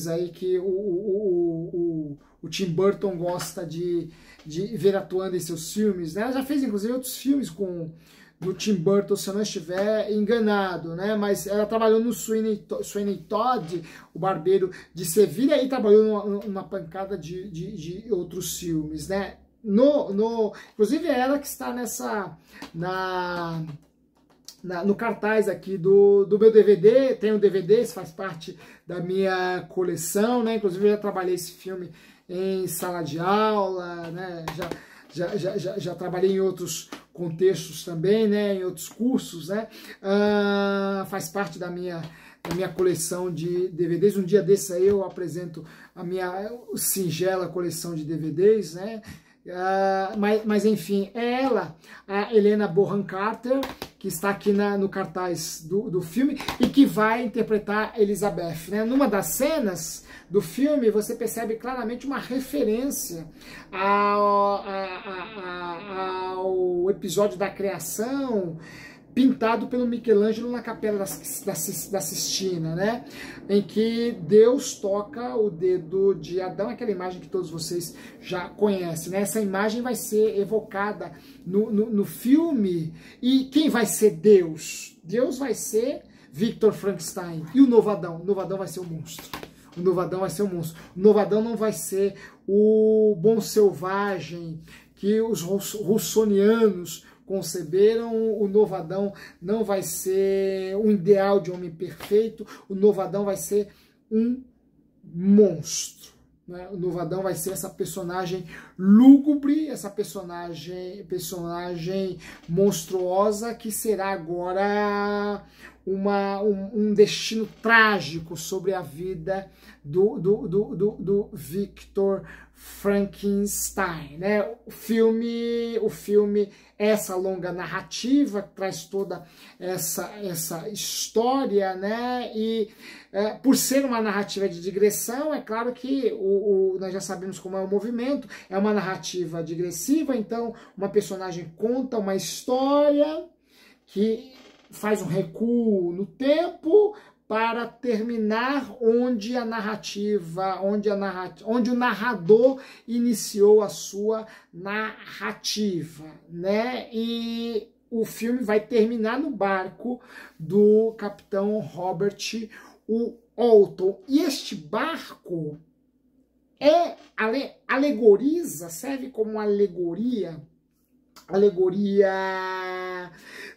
aí que o Tim Burton gosta de ver atuando em seus filmes, né? Ela já fez inclusive outros filmes com do Tim Burton, se eu não estiver enganado, né? Mas ela trabalhou no Sweeney Todd, o Barbeiro de Sevilha, e trabalhou numa pancada de outros filmes, né? Inclusive é ela que está no cartaz aqui do meu DVD. Tem um DVD, isso faz parte da minha coleção, né? Inclusive eu já trabalhei esse filme em sala de aula, né? Já trabalhei em outros contextos também, né? Em outros cursos, né? Faz parte da minha coleção de DVDs. Um dia desse aí eu apresento a minha singela coleção de DVDs, né? Mas enfim, é ela, a Helena Bonham Carter, que está aqui no cartaz do filme e que vai interpretar Elizabeth, né? Numa das cenas do filme você percebe claramente uma referência ao episódio da criação pintado pelo Michelangelo na Capela da Sistina, né? Em que Deus toca o dedo de Adão, aquela imagem que todos vocês já conhecem, né? Essa imagem vai ser evocada no filme. E quem vai ser Deus? Deus vai ser Victor Frankenstein. E o Novo Adão? O Novo Adão vai ser o monstro. O Novo Adão vai ser o monstro. O Novo Adão não vai ser o bom selvagem que os russonianos conceberam. O Novo Adão não vai ser um ideal de homem perfeito. O Novo Adão vai ser um monstro, né? O Novo Adão vai ser essa personagem lúgubre, essa personagem monstruosa, que será agora um destino trágico sobre a vida do Victor Frankenstein, né? O filme, essa longa narrativa traz toda essa história, né? E por ser uma narrativa de digressão, é claro que nós já sabemos como é o movimento, é uma narrativa digressiva. Então uma personagem conta uma história que faz um recuo no tempo para terminar onde o narrador iniciou a sua narrativa, né? E o filme vai terminar no barco do capitão Robert Walton. E este barco serve como alegoria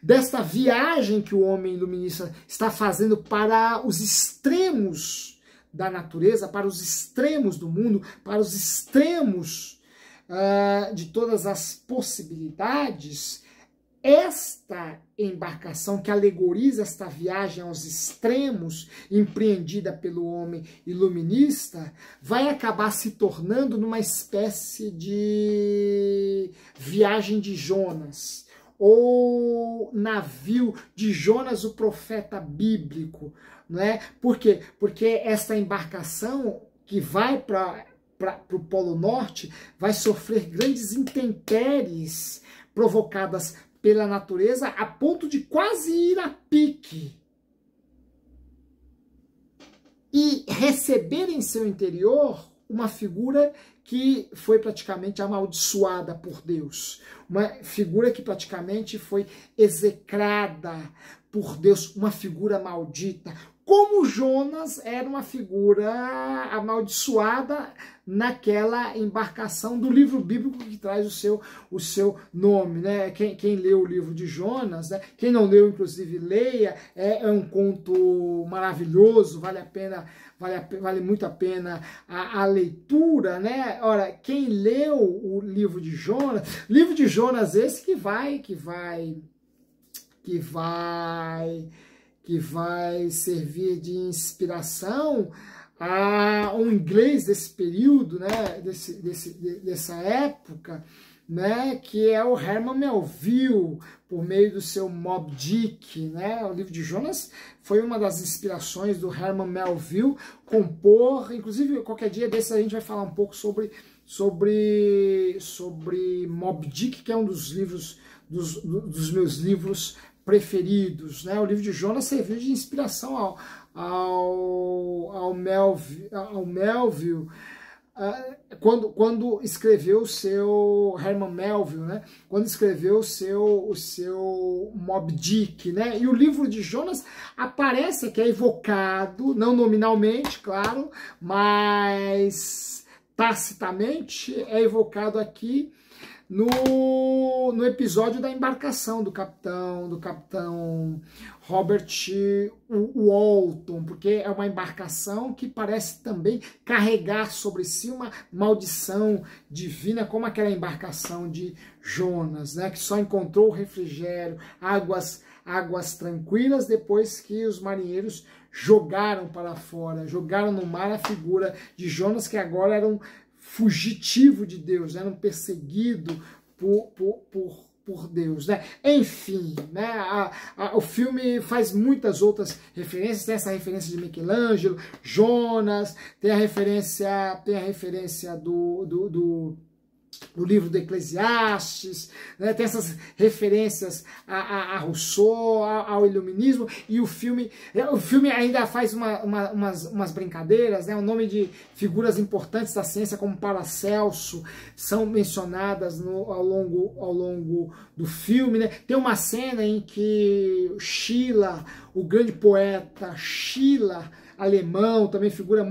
desta viagem que o homem iluminista está fazendo para os extremos da natureza, para os extremos do mundo, para os extremos de todas as possibilidades. Esta embarcação que alegoriza esta viagem aos extremos, empreendida pelo homem iluminista, vai acabar se tornando numa espécie de viagem de Jonas, ou navio de Jonas, o profeta bíblico, né? Por quê? Porque esta embarcação que vai para o Polo Norte vai sofrer grandes intempéries provocadas pela natureza, a ponto de quase ir a pique e receber em seu interior uma figura que foi praticamente amaldiçoada por Deus, uma figura que praticamente foi execrada por Deus, uma figura maldita. Como Jonas era uma figura amaldiçoada naquela embarcação do livro bíblico que traz o seu nome, né? Quem leu o livro de Jonas, né? Quem não leu, inclusive, leia. É um conto maravilhoso, vale muito a pena a leitura, né? Ora, quem leu o livro de Jonas esse que vai servir de inspiração a um inglês desse período, né, dessa época, né, que é o Herman Melville, por meio do seu Moby Dick, né? O livro de Jonas foi uma das inspirações do Herman Melville compor. Inclusive, qualquer dia desse a gente vai falar um pouco sobre Moby Dick, que é um dos livros dos meus livros preferidos, né? O livro de Jonas serviu de inspiração ao Melville. quando escreveu o seu Herman Melville, né? Quando escreveu o seu Moby Dick, né? E o livro de Jonas aparece que é evocado, não nominalmente, claro, mas tacitamente é evocado aqui no episódio da embarcação do capitão Robert Walton, porque é uma embarcação que parece também carregar sobre si uma maldição divina, como aquela embarcação de Jonas, né, que só encontrou refrigério, águas tranquilas depois que os marinheiros jogaram para fora, jogaram no mar a figura de Jonas, que agora era um fugitivo de Deus, era um perseguido por Deus, né? Enfim, né? O filme faz muitas outras referências, tem essa referência de Michelangelo, Jonas, tem a referência do livro do Eclesiastes, né? Tem essas referências a Rousseau, ao iluminismo, e o filme ainda faz umas brincadeiras, né? O nome de figuras importantes da ciência, como Paracelso, são mencionadas ao longo do filme, né? Tem uma cena em que Schiller, o grande poeta Schiller, alemão, também figura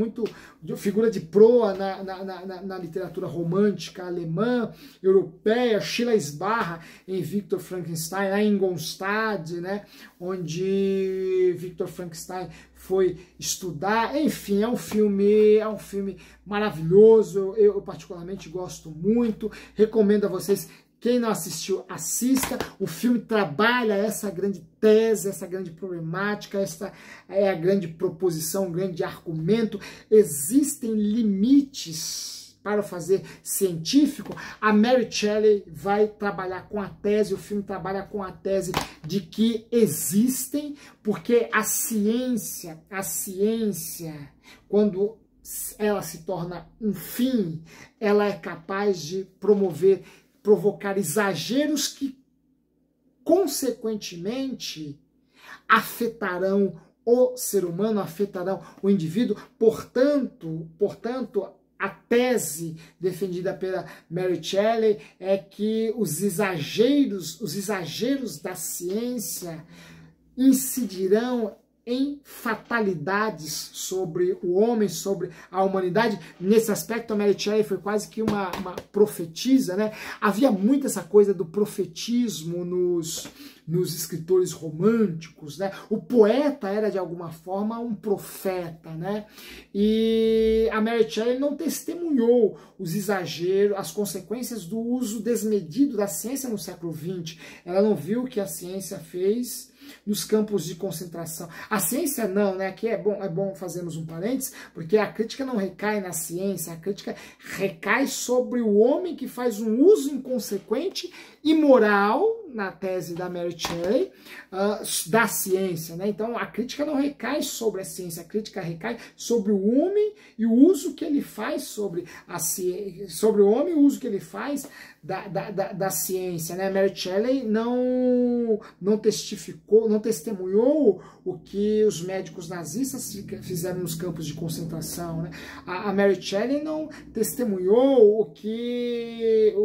de proa na literatura romântica alemã, europeia. Schiller esbarra em Victor Frankenstein, lá em Ingolstadt, né, onde Victor Frankenstein foi estudar. Enfim, é um filme maravilhoso, eu particularmente gosto muito, recomendo a vocês. Quem não assistiu, assista. O filme trabalha essa grande tese, essa grande problemática, essa é a grande proposição, um grande argumento. Existem limites para o fazer científico. A Mary Shelley vai trabalhar com a tese, o filme trabalha com a tese de que existem, porque a ciência, quando ela se torna um fim, ela é capaz de provocar exageros que, consequentemente, afetarão o ser humano, afetarão o indivíduo. Portanto, a tese defendida pela Mary Shelley é que os exageros da ciência incidirão em fatalidades sobre o homem, sobre a humanidade. Nesse aspecto, a Mary Shelley foi quase que uma profetisa, né? Havia muito essa coisa do profetismo nos escritores românticos, né? O poeta era, de alguma forma, um profeta, né? E a Mary Shelley não testemunhou os exageros, as consequências do uso desmedido da ciência no século XX. Ela não viu o que a ciência fez nos campos de concentração. A ciência não, né? Aqui é bom fazermos um parênteses, porque a crítica não recai na ciência, a crítica recai sobre o homem que faz um uso inconsequente e moral, na tese da Mary Shelley, da ciência, né? Então a crítica não recai sobre a ciência, a crítica recai sobre o homem e o uso que ele faz sobre a ciência, sobre o homem e o uso que ele faz da ciência, né? Mary Shelley não testificou, não testemunhou o que os médicos nazistas fizeram nos campos de concentração, né? A Mary Shelley não testemunhou o que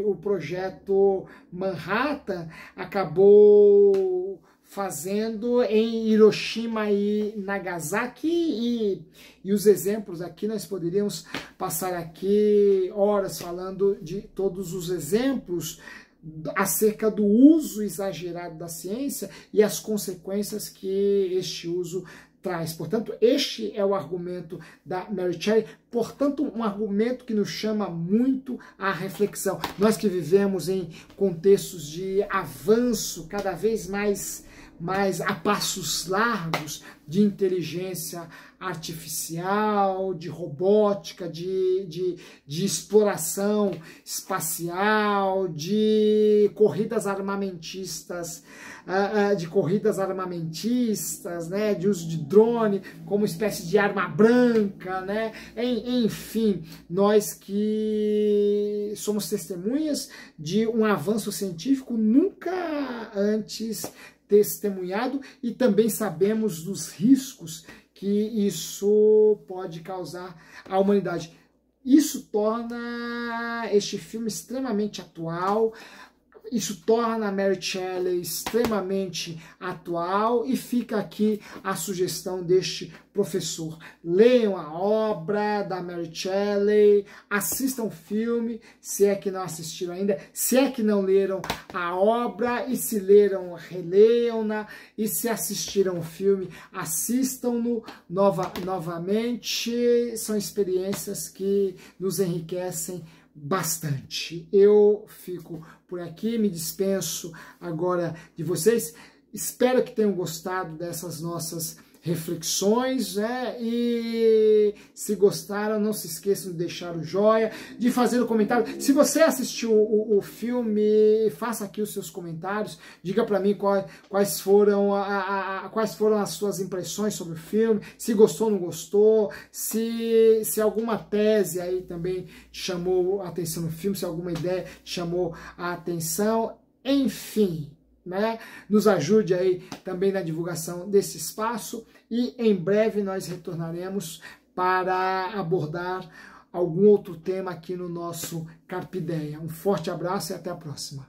o projeto Manhattan acabou fazendo em Hiroshima e Nagasaki, e os exemplos aqui, nós poderíamos passar aqui horas falando de todos os exemplos acerca do uso exagerado da ciência e as consequências que este uso traz. Portanto, este é o argumento da Mary Shelley, portanto, um argumento que nos chama muito à reflexão. Nós que vivemos em contextos de avanço cada vez mais a passos largos de inteligência artificial, de robótica, de exploração espacial, de corridas armamentistas, né, de uso de drone como espécie de arma branca, né? Enfim, nós que somos testemunhas de um avanço científico nunca antes testemunhado, e também sabemos dos riscos que isso pode causar à humanidade. Isso torna este filme extremamente atual, isso torna a Mary Shelley extremamente atual, e fica aqui a sugestão deste professor. Leiam a obra da Mary Shelley, assistam o filme, se é que não assistiram ainda, se é que não leram a obra, e se leram, releiam-na, e se assistiram o filme, assistam-no novamente. São experiências que nos enriquecem bastante. Eu fico por aqui, me dispenso agora de vocês. Espero que tenham gostado dessas nossas reflexões, né? E se gostaram, não se esqueçam de deixar o joinha, de fazer o comentário. Se você assistiu o filme, faça aqui os seus comentários, diga para mim quais foram as suas impressões sobre o filme, se gostou ou não gostou, se alguma tese aí também te chamou a atenção no filme, se alguma ideia te chamou a atenção, enfim, né? Nos ajude aí também na divulgação desse espaço, e em breve nós retornaremos para abordar algum outro tema aqui no nosso Carpe Diem. Um forte abraço e até a próxima.